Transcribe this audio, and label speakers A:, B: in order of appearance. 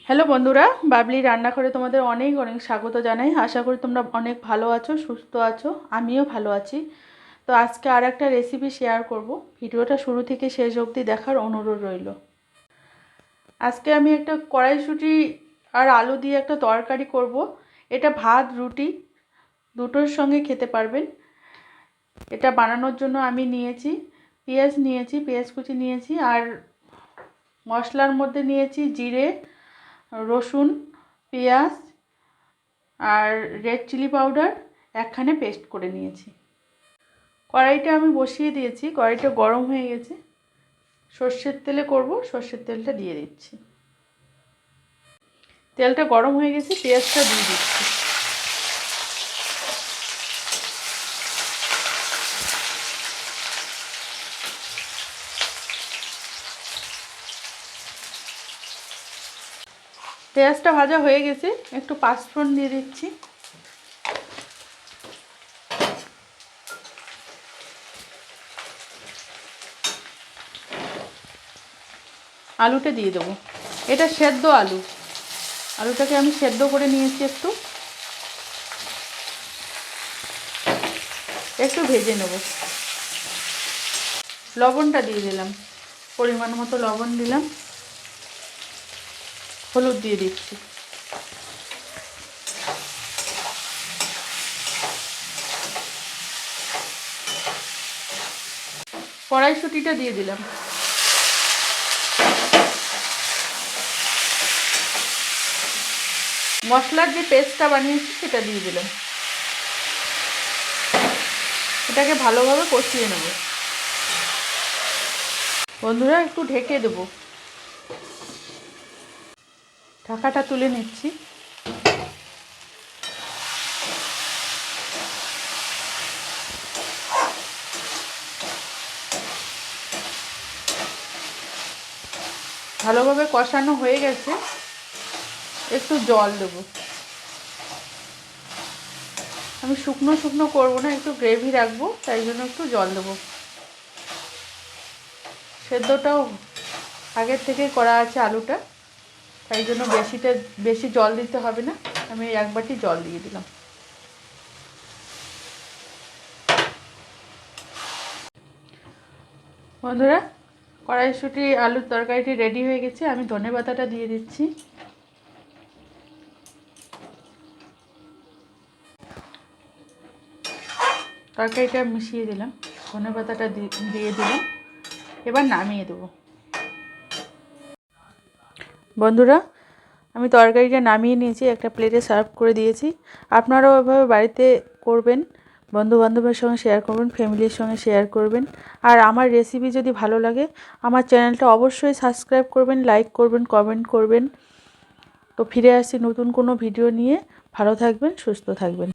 A: Hello বন্ধুরা, বাবলি রান্নাঘরে তোমাদের অনেক অনেক স্বাগত জানাই। আশা করি তোমরা অনেক ভালো আছো, সুস্থ আছো। আমিও ভালো আছি। তো আজকে আর একটা রেসিপি শেয়ার করব। ভিডিওটা শুরু থেকে শেষ অবধি দেখার অনুরোধ রইল। আজকে আমি একটা কড়াইশুঁটি আর আলু দিয়ে একটা তরকারি করব। এটা ভাত রুটি দুটোর সঙ্গে খেতে পারবেন। এটা বানানোর জন্য আমি নিয়েছি পেঁয়াজ কুচি নিয়েছি, আর মশলার মধ্যে নিয়েছি জিরে, রসুন, পেঁয়াজ আর রেড চিলি পাউডার একখানে পেস্ট করে নিয়েছি। কড়াইটা আমি বসিয়ে দিয়েছি, কড়াইটা গরম হয়ে গেছে। সর্ষের তেলে করব, সর্ষের তেলটা দিয়ে দিচ্ছি। তেলটা গরম হয়ে গেছে, পেঁয়াজটা দিয়ে দিচ্ছি। পেঁয়াজটা ভাজা হয়ে গেছে, একটু পাঁচফোড়ন দিয়ে দিচ্ছি। আলুটা দিয়ে দেবো। এটা সেদ্ধ আলু, আলুটাকে আমি সেদ্ধ করে নিয়েছি। একটু ভেজে নেব। লবণটা দিয়ে দিলাম, পরিমাণ মতো লবণ দিলাম। হলুদ দিয়ে দিচ্ছি। কড়াইশুঁটিটা দিয়ে দিলাম। মশলার যে পেস্টটা বানিয়েছি সেটা দিয়ে দিলাম। এটাকে ভালোভাবে কষিয়ে নেব। বন্ধুরা, একটু ঢেকে দেব। ঢাকাটা তুলে নিচ্ছি। ভালোভাবে কষানো হয়ে গেছে, একটু জল দেব। আমি শুকনো শুকনো করবো না, একটু গ্রেভি রাখবো, তাই জন্য একটু জল দেবো। সেদ্ধটাও আগের থেকে করা আছে আলুটা, তাই জন্য বেশি জল দিতে হবে না। আমি এক বাটি জল দিয়ে দিলাম। বন্ধুরা, কড়াইশুঁটি আলুর তরকারিটি রেডি হয়ে গেছে। আমি ধনেপাতাটা দিয়ে দিচ্ছি। তরকারিটা মিশিয়ে দিলাম, ধনেপাতাটা দিয়ে দিলাম। এবার নামিয়ে দেবো। বন্ধুরা, আমি তরকারিটা নামিয়ে নিয়েছি, একটা প্লেটে সার্ভ করে দিয়েছি। আপনারাও এভাবে বাড়িতে করবেন, বন্ধুবান্ধবের সঙ্গে শেয়ার করবেন, ফ্যামিলির সঙ্গে শেয়ার করবেন। আর আমার রেসিপি যদি ভালো লাগে আমার চ্যানেলটা অবশ্যই সাবস্ক্রাইব করবেন, লাইক করবেন, কমেন্ট করবেন। তো ফিরে আসছি নতুন কোনো ভিডিও নিয়ে। ভালো থাকবেন, সুস্থ থাকবেন।